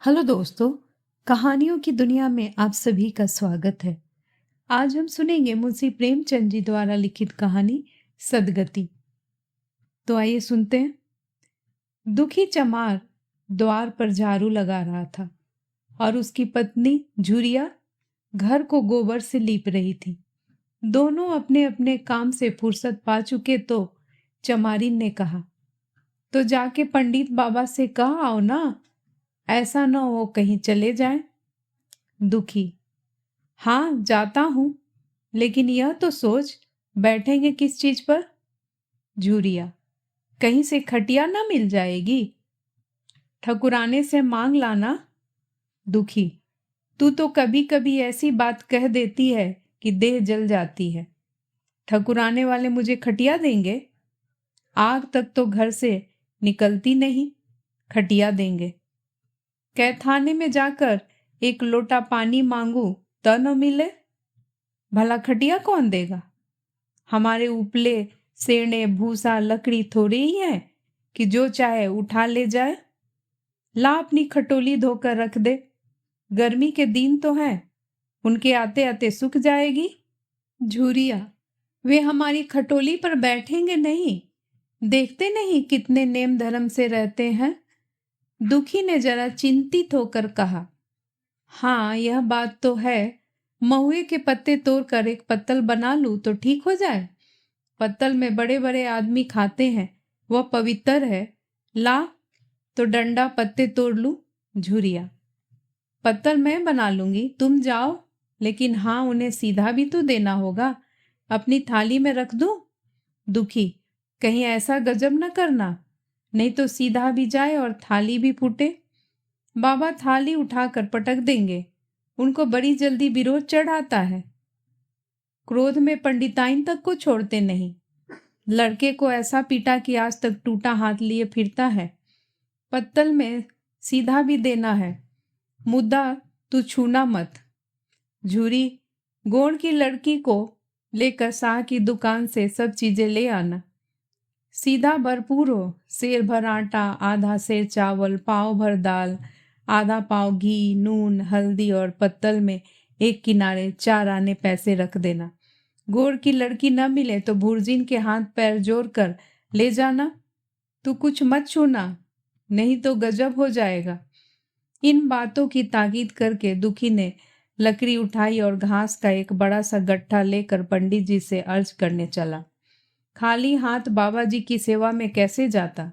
Hello दोस्तों, कहानियों की दुनिया में आप सभी का स्वागत है। आज हम सुनेंगे मुंशी प्रेमचंद जी द्वारा लिखित कहानी सदगति। तो आइए सुनते हैं। दुखी चमार द्वार पर झाड़ू लगा रहा था और उसकी पत्नी झुरिया घर को गोबर से लीप रही थी। दोनों अपने अपने काम से फुर्सत पा चुके तो चमारिन ने कहा, तो जाके पंडित बाबा से कह आओ ना, ऐसा न हो कहीं चले जाएं। दुखी, हाँ जाता हूं, लेकिन यह तो सोच बैठेंगे किस चीज पर। झूरिया, कहीं से खटिया ना मिल जाएगी, ठकुराने से मांग लाना। दुखी, तू तो कभी कभी ऐसी बात कह देती है कि देह जल जाती है। ठकुराने वाले मुझे खटिया देंगे? आग तक तो घर से निकलती नहीं, खटिया देंगे। कैथाने में जाकर एक लोटा पानी मांगू तो न मिले, भला खटिया कौन देगा? हमारे उपले सेने भूसा लकड़ी थोड़ी ही है कि जो चाहे उठा ले जाए। ला अपनी खटोली धोकर रख दे, गर्मी के दिन तो है, उनके आते आते सूख जाएगी। झूरिया, वे हमारी खटोली पर बैठेंगे नहीं, देखते नहीं कितने नेम धर्म से रहते हैं। दुखी ने जरा चिंतित होकर कहा, हाँ यह बात तो है, महुए के पत्ते तोड़कर एक पत्तल बना लूं तो ठीक हो जाए। पत्तल में बड़े बड़े आदमी खाते हैं, वह पवित्र है। ला तो डंडा पत्ते तोड़ लूं। झुरिया, पत्तल मैं बना लूंगी, तुम जाओ, लेकिन हाँ उन्हें सीधा भी तो देना होगा, अपनी थाली में रख दूं। दुखी, कहीं ऐसा गजब न करना, नहीं तो सीधा भी जाए और थाली भी फूटे। बाबा थाली उठाकर पटक देंगे, उनको बड़ी जल्दी विरोध चढ़ाता है। क्रोध में पंडिताइन तक को छोड़ते नहीं। लड़के को ऐसा पीटा कि आज तक टूटा हाथ लिए फिरता है। पत्तल में सीधा भी देना है, मुद्दा तू छूना मत। झूरी, गोड़ की लड़की को लेकर शाह की दुकान से सब चीजें ले आना। सीधा भरपूर हो, सेर भर आटा, आधा सेर चावल, पाव भर दाल, आधा पाव घी, नून, हल्दी और पत्तल में एक किनारे 4 आने पैसे रख देना। गोड़ की लड़की न मिले तो भुर्जिन के हाथ पैर जोड़ कर ले जाना। तू कुछ मत छूना, नहीं तो गजब हो जाएगा। इन बातों की ताकीद करके दुखी ने लकड़ी उठाई और घास का एक बड़ा सा गट्ठा लेकर पंडित जी से अर्ज करने चला। खाली हाथ बाबा जी की सेवा में कैसे जाता?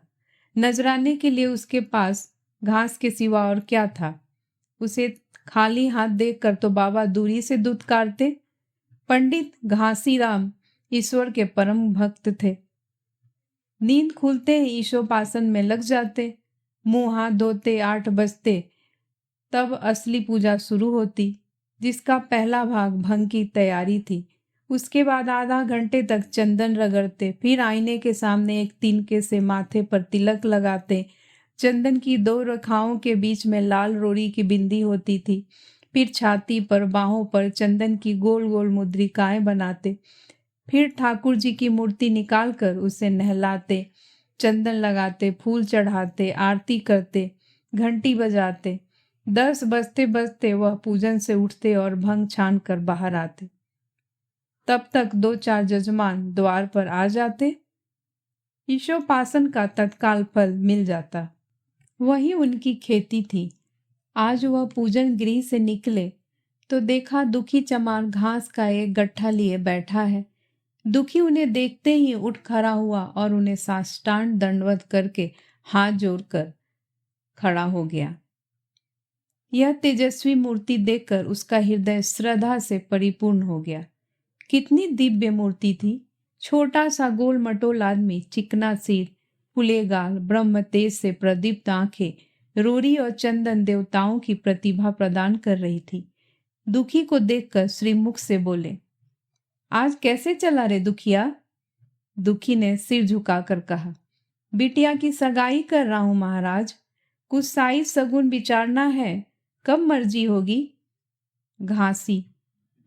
नजराने के लिए उसके पास घास के सिवा और क्या था? उसे खाली हाथ देखकर तो बाबा दूरी से दुत्कारते। पंडित घासीराम ईश्वर के परम भक्त थे। नींद खुलते ही ईशोपासन में लग जाते, मुंह हाथ धोते 8 बजते, तब असली पूजा शुरू होती, जिसका पहला भाग भंग की तैयारी थी। उसके बाद आधा घंटे तक चंदन रगड़ते, फिर आईने के सामने एक तिनके से माथे पर तिलक लगाते। चंदन की 2 रेखाओं के बीच में लाल रोड़ी की बिंदी होती थी। फिर छाती पर, बाहों पर चंदन की गोल गोल मुद्रिकाएं बनाते। फिर ठाकुर जी की मूर्ति निकालकर उसे नहलाते, चंदन लगाते, फूल चढ़ाते, आरती करते, घंटी बजाते। 10 बजते बजते वह पूजन से उठते और भंग छान कर बाहर आते। तब तक 2-4 जजमान द्वार पर आ जाते। ईशोपासन का तत्काल फल मिल जाता। वही उनकी खेती थी। आज वह पूजन गृह से निकले तो देखा दुखी चमार घास का एक गट्ठा लिए बैठा है। दुखी उन्हें देखते ही उठ खड़ा हुआ और उन्हें साष्टांग दंडवत करके हाथ जोड़कर खड़ा हो गया। यह तेजस्वी मूर्ति देखकर उसका हृदय श्रद्धा से परिपूर्ण हो गया। कितनी दिव्य मूर्ति थी! छोटा सा गोल मटोल आदमी, चिकना सिर, फुले गाल, ब्रह्म तेज से प्रदीप्त आंखें, रोरी और चंदन देवताओं की प्रतिभा प्रदान कर रही थी। दुखी को देखकर श्रीमुख से बोले, आज कैसे चला रे दुखिया? दुखी ने सिर झुकाकर कहा, बिटिया की सगाई कर रहा हूं महाराज, कुछ साइज सगुन विचारना है, कब मर्जी होगी? घासी,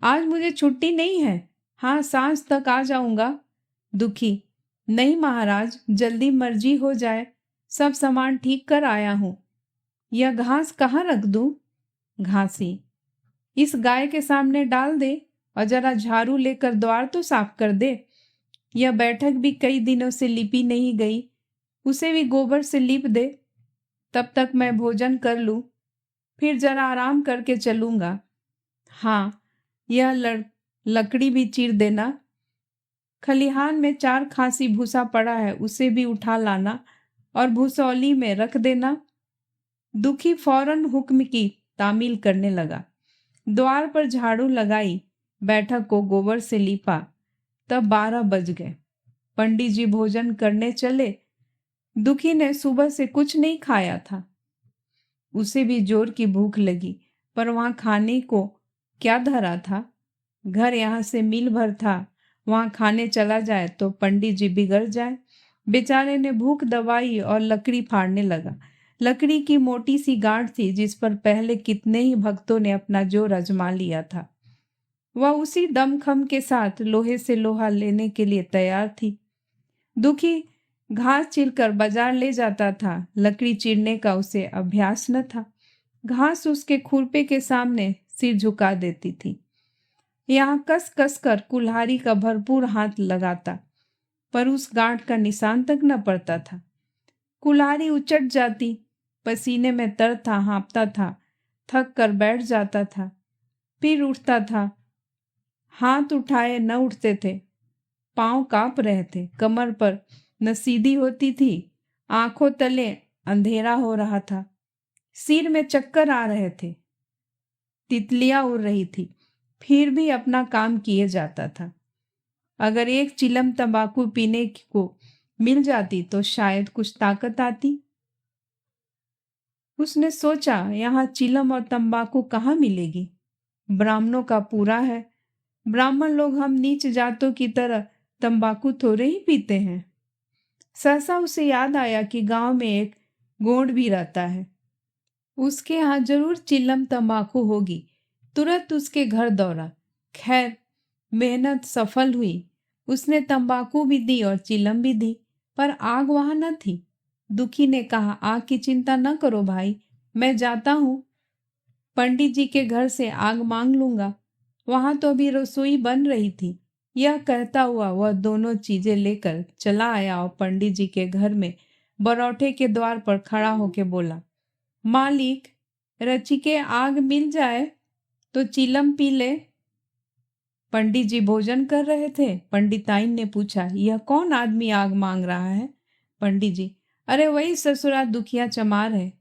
आज मुझे छुट्टी नहीं है, हाँ सांझ तक आ जाऊंगा। दुखी, नहीं महाराज, जल्दी मर्जी हो जाए, सब सामान ठीक कर आया हूं। यह घास कहाँ रख दूं? घासी, इस गाय के सामने डाल दे और जरा झाड़ू लेकर द्वार तो साफ कर दे। यह बैठक भी कई दिनों से लिपी नहीं गई, उसे भी गोबर से लीप दे। तब तक मैं भोजन कर लूं, फिर जरा आराम करके चलूंगा। हाँ, यह लकड़ी भी चीर देना। खलिहान में 4 खांसी भूसा पड़ा है, उसे भी उठा लाना और भूसौली में रख देना। दुखी फौरन हुक्म की तामील करने लगा। द्वार पर झाड़ू लगाई, बैठक को गोबर से लीपा। तब 12 बज गए। पंडित जी भोजन करने चले। दुखी ने सुबह से कुछ नहीं खाया था। उसे भी जोर की भूख लगी, पर वहां खाने को क्या धरा था? घर यहाँ से मील भर था, वहां खाने चला जाए तो पंडित जी बिगड़ जाए। बेचारे ने भूख दबाई और लकड़ी फाड़ने लगा। लकड़ी की मोटी सी गांठ थी जिस पर पहले कितने ही भक्तों ने अपना जोर आजमा लिया था। वह उसी दमखम के साथ लोहे से लोहा लेने के लिए तैयार थी। दुखी घास चीरकर बाजार ले जाता था, लकड़ी चीरने का उसे अभ्यास न था। घास उसके खुरपे के सामने सिर झुका देती थी। यहाँ कस कस कर कुल्हाड़ी का भरपूर हाथ लगाता, पर उस गांठ का निशान तक न पड़ता था। कुल्हाड़ी उचट जाती, पसीने में तर था, हाँफता था, थक कर बैठ जाता था, फिर उठता था। हाथ उठाए न उठते थे, पांव कांप रहे थे, कमर पर न सीधी होती थी, आंखों तले अंधेरा हो रहा था, सिर में चक्कर आ रहे थे, तितलियां उड़ रही थी, फिर भी अपना काम किए जाता था। अगर एक चिलम तंबाकू पीने को मिल जाती तो शायद कुछ ताकत आती। उसने सोचा, यहाँ चिलम और तंबाकू कहाँ मिलेगी? ब्राह्मणों का पूरा है। ब्राह्मण लोग हम नीच जातों की तरह तंबाकू थोड़े ही पीते हैं। सहसा उसे याद आया कि गांव में एक गोंड भी रहता है, उसके यहाँ जरूर चिलम तंबाकू होगी। तुरंत उसके घर दौड़ा। खैर, मेहनत सफल हुई। उसने तंबाकू भी दी और चिलम भी दी, पर आग वहां न थी। दुखी ने कहा, आग की चिंता न करो भाई, मैं जाता हूँ, पंडित जी के घर से आग मांग लूंगा, वहां तो अभी रसोई बन रही थी। यह कहता हुआ वह दोनों चीजें लेकर चला आया और पंडित जी के घर में बरौठे के द्वार पर खड़ा होके बोला, मालिक, रचिके आग मिल जाए तो चिलम पी ले। पंडित जी भोजन कर रहे थे। पंडिताइन ने पूछा, यह कौन आदमी आग मांग रहा है? पंडित जी, अरे वही ससुरा दुखिया चमार है।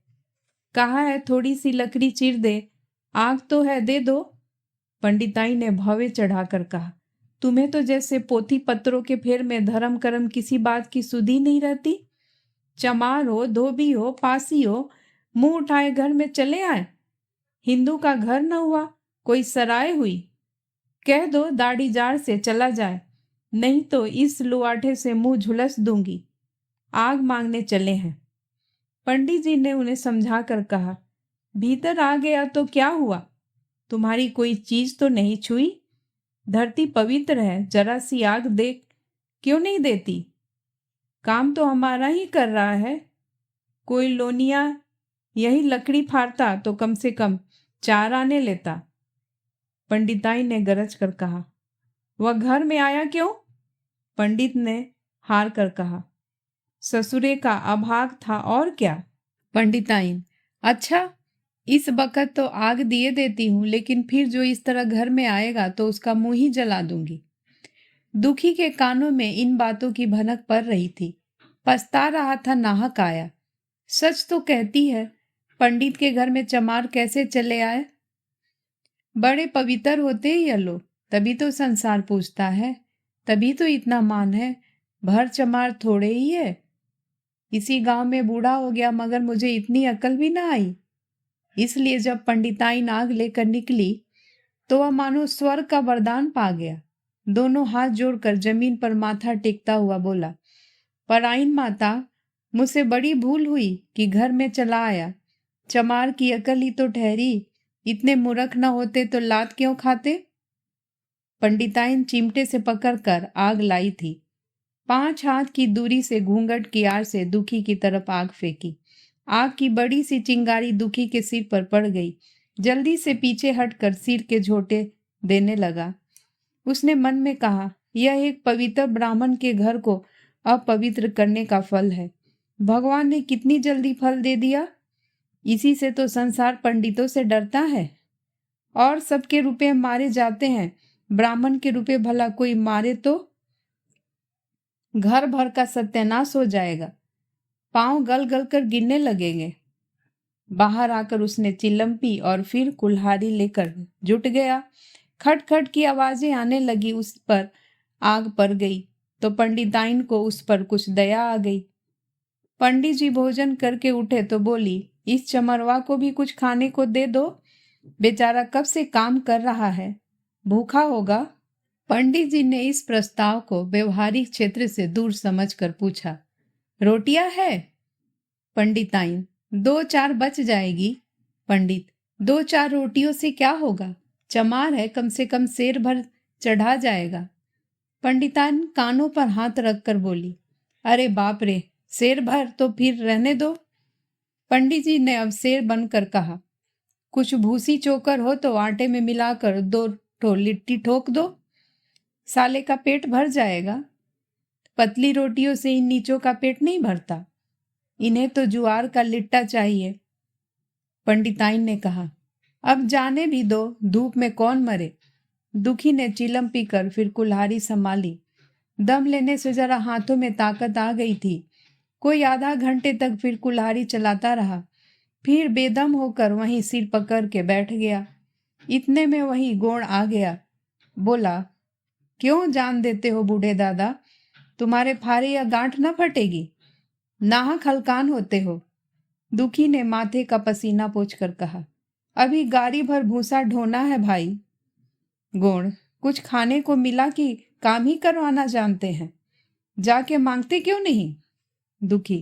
कहा है थोड़ी सी लकड़ी चीर दे, आग तो है, दे दो। पंडिताइन ने भवे चढ़ाकर कहा, तुम्हें तो जैसे पोथी पत्रों के फेर में धर्म कर्म किसी बात की सुधी नहीं रहती। चमार हो, धोबी हो, पासी हो, मुंह उठाए घर में चले आए। हिंदू का घर न हुआ, कोई सराय हुई, कह दो दाढ़ी जाड़ से चला जाए, नहीं तो इस लुआठे से मुंह झुलस दूंगी। आग मांगने चले हैं। पंडित जी ने उन्हें समझा कर कहा, भीतर आ गया तो क्या हुआ, तुम्हारी कोई चीज तो नहीं छुई? धरती पवित्र है, जरा सी आग देख क्यों नहीं देती? काम तो हमारा ही कर रहा है। कोई लोनिया यही लकड़ी फाड़ता तो कम से कम 4 आने लेता। पंडिताई ने गरज कर कहा, वह घर में आया क्यों? पंडित ने हार कर कहा, ससुरे का अभाग था और क्या। पंडिताइन, अच्छा, इस बखत तो आग दिए देती हूँ, लेकिन फिर जो इस तरह घर में आएगा तो उसका मुंह ही जला दूंगी। दुखी के कानों में इन बातों की भनक पड़ रही थी। पछता रहा था नाहक आया। सच तो कहती है, पंडित के घर में चमार कैसे चले आए? बड़े पवित्र होते हैं यह लोग, तभी तो संसार पूछता है, तभी तो इतना मान है। भर चमार थोड़े ही है। इसी गांव में बूढ़ा हो गया मगर मुझे इतनी अकल भी ना आई। इसलिए जब पंडिताइन आग लेकर निकली तो वह मानो स्वर्ग का वरदान पा गया। दोनों हाथ जोड़कर जमीन पर माथा टेकता हुआ बोला, पराइन माता, मुझसे बड़ी भूल हुई कि घर में चला आया। चमार की अकल ही तो ठहरी, इतने मूर्ख न होते तो लात क्यों खाते? पंडिताइन चिमटे से पकड़कर आग लाई थी। 5 हाथ की दूरी से घूंघट की आड़ से दुखी की तरफ आग फेंकी। आग की बड़ी सी चिंगारी दुखी के सिर पर पड़ गई। जल्दी से पीछे हटकर सिर के झोंटे देने लगा। उसने मन में कहा, यह एक पवित्र ब्राह्मण के घर को अपवित्र करने का फल है। भगवान ने कितनी जल्दी फल दे दिया। इसी से तो संसार पंडितों से डरता है और सबके रुपए मारे जाते हैं। ब्राह्मण के रुपए भला कोई मारे तो घर भर का सत्यानाश हो जाएगा। पांव गल गल कर गिरने लगेंगे। बाहर आकर उसने चिल्लम पी और फिर कुल्हाड़ी लेकर जुट गया। खटखट की आवाजें आने लगी। उस पर आग पड़ गई तो पंडिताइन को उस पर कुछ दया आ गई। पंडित जी भोजन करके उठे तो बोली, इस चमरवा को भी कुछ खाने को दे दो। बेचारा कब से काम कर रहा है, भूखा होगा। पंडित जी ने इस प्रस्ताव को व्यवहारिक क्षेत्र से दूर समझकर पूछा, रोटियां है? पंडिताइन, 2-4 बच जाएगी। पंडित, 2-4 रोटियों से क्या होगा, चमार है, कम से कम सेर भर चढ़ा जाएगा। पंडिताइन कानों पर हाथ रखकर बोली, अरे बाप रे, सेर भर तो फिर रहने दो। पंडित जी ने अब शेर बनकर कहा, कुछ भूसी चोकर हो तो आटे में मिलाकर 2 ठो लिट्टी ठोक दो, साले का पेट भर जाएगा। पतली रोटियों से इन नीचों का पेट नहीं भरता, इन्हें तो जुआर का लिट्टा चाहिए। पंडिताइन ने कहा, अब जाने भी दो, धूप में कौन मरे। दुखी ने चिलम पीकर फिर कुल्हाड़ी संभाली। दम लेने से जरा हाथों में ताकत आ गई थी। कोई आधा घंटे तक फिर कुल्हाड़ी चलाता रहा, फिर बेदम होकर वहीं सिर पकड़ के बैठ गया। इतने में वहीं गोण आ गया। बोला, क्यों जान देते हो बूढ़े दादा, तुम्हारे फारे या गांठ न फटेगी, नाहक हलकान होते हो। दुखी ने माथे का पसीना पोंछकर कहा, अभी गाड़ी भर भूसा ढोना है भाई। गोण, कुछ खाने को मिला कि काम ही करवाना जानते हैं, जाके मांगते क्यों नहीं। दुखी,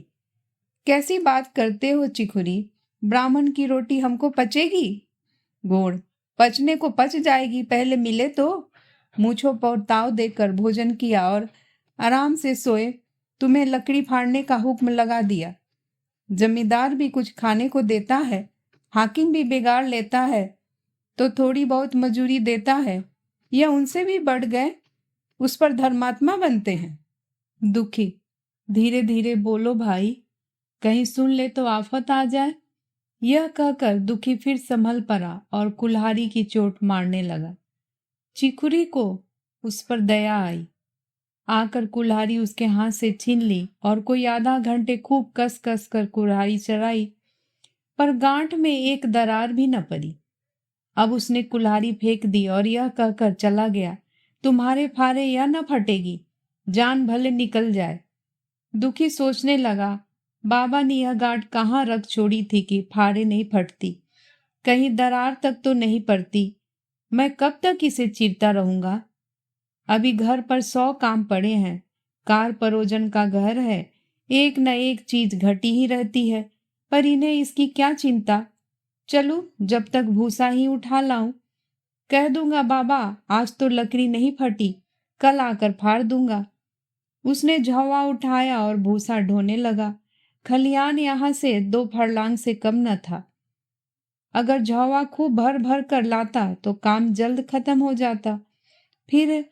कैसी बात करते हो चिखुरी, ब्राह्मण की रोटी हमको पचेगी। गोड़, पचने को पच जाएगी, पहले मिले तो। मूछों पर ताव देकर भोजन किया और आराम से सोए। तुम्हें लकड़ी फाड़ने का हुक्म लगा दिया। जमींदार भी कुछ खाने को देता है, हाकिम भी बिगाड़ लेता है तो थोड़ी बहुत मजूरी देता है, यह उनसे भी बढ़ गए, उस पर धर्मात्मा बनते हैं। दुखी, धीरे धीरे बोलो भाई, कहीं सुन ले तो आफत आ जाए। यह कहकर दुखी फिर संभल पड़ा और कुल्हाड़ी की चोट मारने लगा। चिकुरी को उस पर दया आई, आकर कुल्हाड़ी उसके हाथ से छीन ली और कोई आधा घंटे खूब कस कस कर कुल्हाड़ी चलाई, पर गांठ में एक दरार भी न पड़ी। अब उसने कुल्हाड़ी फेंक दी और यह कहकर चला गया, तुम्हारे फारे या न फटेगी, जान भले निकल जाए। दुखी सोचने लगा, बाबा ने यह गांठ कहाँ रख छोड़ी थी कि फाड़े नहीं फटती, कहीं दरार तक तो नहीं पड़ती। मैं कब तक इसे चीरता रहूंगा। अभी घर पर 100 काम पड़े हैं, कार परोजन का घर है, एक न एक चीज घटी ही रहती है, पर इन्हें इसकी क्या चिंता। चलूं, जब तक भूसा ही उठा लाऊं। कह दूंगा, बाबा आज तो लकड़ी नहीं फटी, कल आकर फाड़ दूंगा। उसने झवा उठाया और भूसा ढोने लगा। खलियान यहां से 2 फरलांग से कम न था। अगर झवा खूब भर भर कर लाता तो काम जल्द खत्म हो जाता। फिर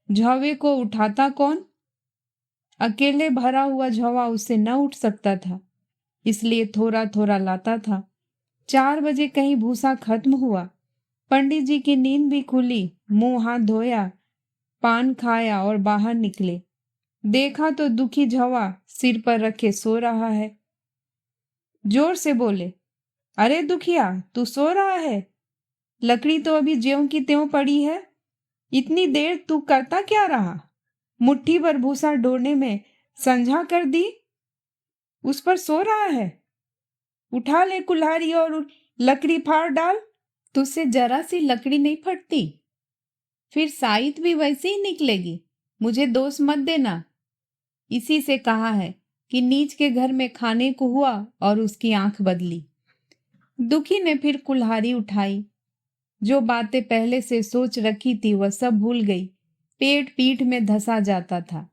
झवे को उठाता कौन। अकेले भरा हुआ झवा उससे न उठ सकता था, इसलिए थोड़ा थोड़ा लाता था। 4 बजे कहीं भूसा खत्म हुआ। पंडित जी की नींद भी खुली, मुंह हाथ धोया, पान खाया और बाहर निकले। देखा तो दुखी झवा सिर पर रखे सो रहा है। जोर से बोले, अरे दुखिया, तू सो रहा है? लकड़ी तो अभी ज्यों की त्यों पड़ी है, इतनी देर तू करता क्या रहा? मुट्ठी भर भूसा ढोने में संझा कर दी, उस पर सो रहा है। उठा ले कुल्हाड़ी और लकड़ी फाड़ डाल। तुझसे जरा सी लकड़ी नहीं फटती, फिर साइत भी वैसे ही निकलेगी। मुझे दोष मत देना। इसी से कहा है कि नीच के घर में खाने को हुआ और उसकी आंख बदली। दुखी ने फिर कुल्हाड़ी उठाई। जो बातें पहले से सोच रखी थी वह सब भूल गई। पेट पीठ में धंसा जाता था।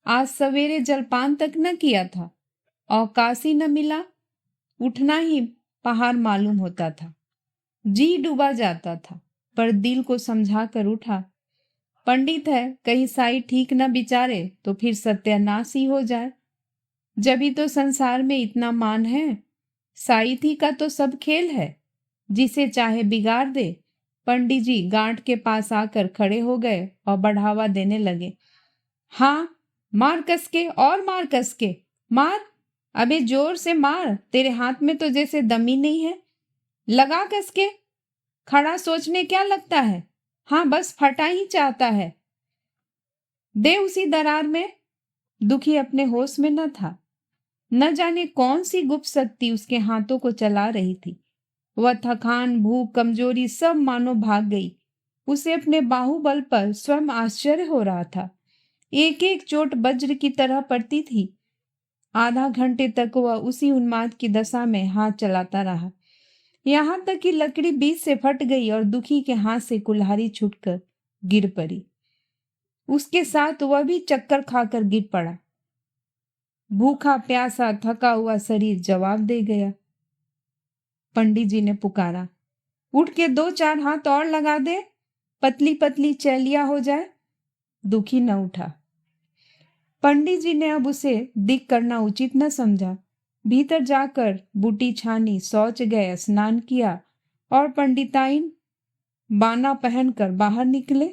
आज सवेरे जलपान तक न किया था, अवकाश ही न मिला। उठना ही पहाड़ मालूम होता था। जी डूबा जाता था, पर दिल को समझा कर उठा। पंडित है, कहीं साई ठीक न बिचारे तो फिर सत्यानाश ही हो जाए। जभी तो संसार में इतना मान है। साई थी का तो सब खेल है, जिसे चाहे बिगाड़ दे। पंडित जी गांठ के पास आकर खड़े हो गए और बढ़ावा देने लगे। हाँ, मार कसके और मार कसके, मार, अबे जोर से मार, तेरे हाथ में तो जैसे दम ही नहीं है। लगा कसके, खड़ा सोचने क्या लगता है। हाँ, बस फटा ही चाहता है, दे उसी दरार में। दुखी अपने होश में न था। न जाने कौन सी गुप्त शक्ति उसके हाथों को चला रही थी। वह थकान, भूख, कमजोरी सब मानो भाग गई। उसे अपने बाहुबल पर स्वयं आश्चर्य हो रहा था। एक एक चोट वज्र की तरह पड़ती थी। आधा घंटे तक वह उसी उन्माद की दशा में हाथ चलाता रहा, यहां तक कि लकड़ी बीच से फट गई और दुखी के हाथ से कुल्हाड़ी छूटकर गिर पड़ी। उसके साथ वह भी चक्कर खाकर गिर पड़ा। भूखा प्यासा थका हुआ शरीर जवाब दे गया। पंडित जी ने पुकारा, उठ के 2-4 हाथ और लगा दे, पतली पतली चैलिया हो जाए। दुखी न उठा। पंडित जी ने अब उसे दिख करना उचित न समझा। भीतर जाकर बूटी छानी, शौच गए, स्नान किया और पंडिताइन बाना पहनकर बाहर निकले।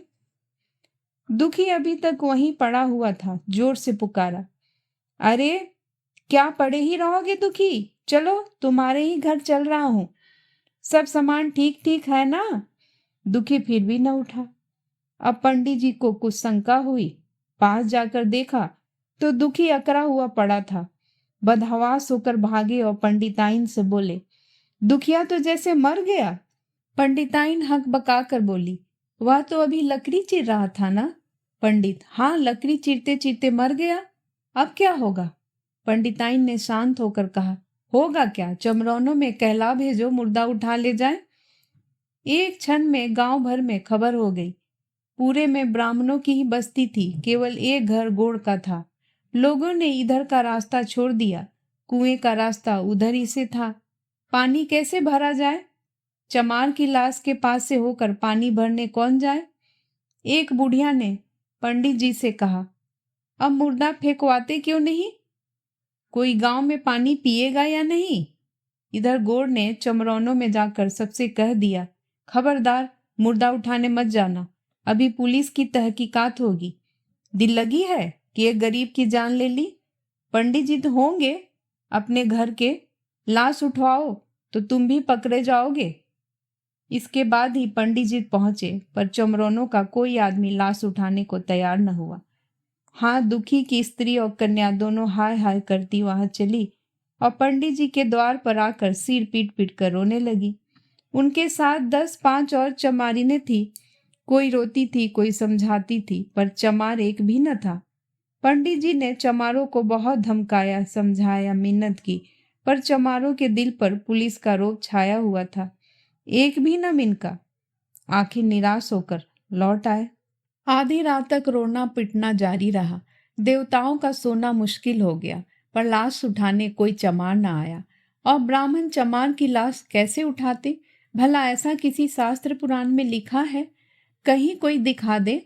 दुखी अभी तक वहीं पड़ा हुआ था। जोर से पुकारा, अरे क्या पड़े ही रहोगे दुखी, चलो तुम्हारे ही घर चल रहा हूं। सब सामान ठीक ठीक है ना। दुखी फिर भी न उठा। अब पंडित जी को कुछ शंका हुई। पास जाकर देखा तो दुखी अकड़ा हुआ पड़ा था। बदहवास होकर भागे और पंडिताइन से बोले, दुखिया तो जैसे मर गया। पंडिताइन हक बकाकर बोली, वह तो अभी लकड़ी चीर रहा था ना। पंडित, हाँ, लकड़ी चीरते चीरते मर गया, अब क्या होगा। पंडिताइन ने शांत होकर कहा, होगा क्या, चमरौनों में कहला भेजो, मुर्दा उठा ले जाए। एक क्षण में गांव भर में खबर हो गई। पूरे में ब्राह्मणों की ही बस्ती थी, केवल एक घर गोड़ का था। लोगों ने इधर का रास्ता छोड़ दिया, कुएं का रास्ता उधर ही से था। पानी कैसे भरा जाए। चमार की लाश के पास से होकर पानी भरने कौन जाए। एक बुढ़िया ने पंडित जी से कहा, अब मुर्दा फेंकवाते क्यों नहीं, कोई गांव में पानी पिएगा या नहीं। इधर गोड़ ने चमरौनों में जाकर सबसे कह दिया, खबरदार मुर्दा उठाने मत जाना, अभी पुलिस की तहकीकात होगी। दिल लगी है कि एक गरीब की जान ले ली। पंडित जी तो होंगे अपने घर के, लाश उठवाओ तो तुम भी पकड़े जाओगे। इसके बाद ही पंडित जी पहुंचे, पर चमरौनों का कोई आदमी लाश उठाने को तैयार न हुआ। हाँ, दुखी की स्त्री और कन्या दोनों हाय हाय करती वहां चली और पंडित जी के द्वार पर आकर सिर पीट पीट कर रोने लगी। उनके साथ 10-5 और चमारिनें थी। कोई रोती थी, कोई समझाती थी, पर चमार एक भी न था। पंडित जी ने चमारों को बहुत धमकाया, समझाया, मिन्नत की, पर चमारों के दिल पर पुलिस का रोब छाया हुआ था। एक भी न मिनका। आखिर निराश होकर लौट आए। आधी रात तक रोना पिटना जारी रहा। देवताओं का सोना मुश्किल हो गया, पर लाश उठाने कोई चमार न आया। और ब्राह्मण चमार की लाश कैसे उठाते। भला ऐसा किसी शास्त्र पुराण में लिखा है, कहीं कोई दिखा दे।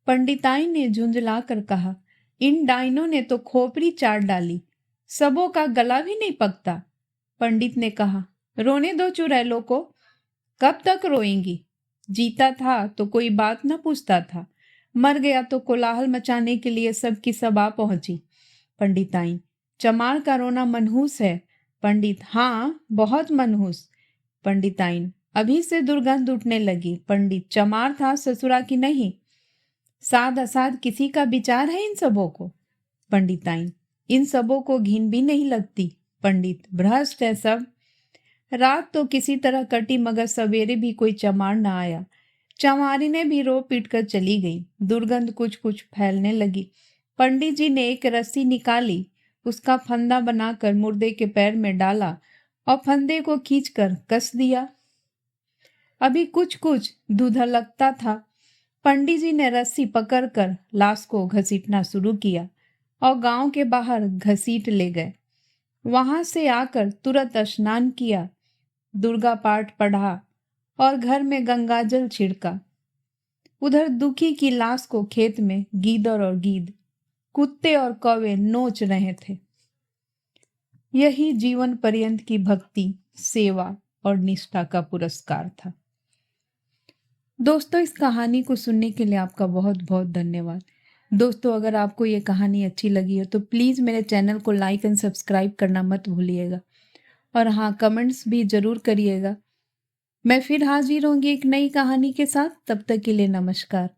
पंडिताई ने झुंझला कर कहा, इन डाइनों ने तो खोपड़ी चाट डाली, सबों का गला भी नहीं पकता। पंडित ने कहा, रोने दो चुड़ैलों को, कब तक रोएंगी। जीता था तो कोई बात न पूछता था, मर गया तो कोलाहल मचाने के लिए सबकी सब आ पहुंची। पंडिताइन, चमार का रोना मनहूस है। पंडित, हाँ, बहुत मनहूस। पंडिताइन, अभी से दुर्गंध उठने लगी। पंडित, चमार था ससुरा की नहीं। साध असाध किसी का विचार है इन सबों को। पंडिताइन, इन सबों को घिन भी नहीं लगती। पंडित, भ्रष्ट है सब। रात तो किसी तरह कटी, मगर सवेरे भी कोई चमार न आया। चमारी ने भी रो पीट कर चली गई। दुर्गंध कुछ कुछ फैलने लगी। पंडित जी ने एक रस्सी निकाली, उसका फंदा बनाकर मुर्दे के पैर में डाला और फंदे को खींचकर कस दिया। अभी कुछ कुछ धुंधलकता था। पंडित जी ने रस्सी पकड़कर लाश को घसीटना शुरू किया और गांव के बाहर घसीट ले गए। वहां से आकर तुरंत स्नान किया, दुर्गा पाठ पढ़ा और घर में गंगाजल छिड़का। उधर दुखी की लाश को खेत में गीदड़ और गीद, कुत्ते और कौवे नोच रहे थे। यही जीवन पर्यंत की भक्ति, सेवा और निष्ठा का पुरस्कार था। दोस्तों, इस कहानी को सुनने के लिए आपका बहुत बहुत धन्यवाद। दोस्तों, अगर आपको ये कहानी अच्छी लगी हो तो प्लीज़ मेरे चैनल को लाइक एंड सब्सक्राइब करना मत भूलिएगा। और हाँ, कमेंट्स भी ज़रूर करिएगा। मैं फिर हाजिर होंगी एक नई कहानी के साथ। तब तक के लिए नमस्कार।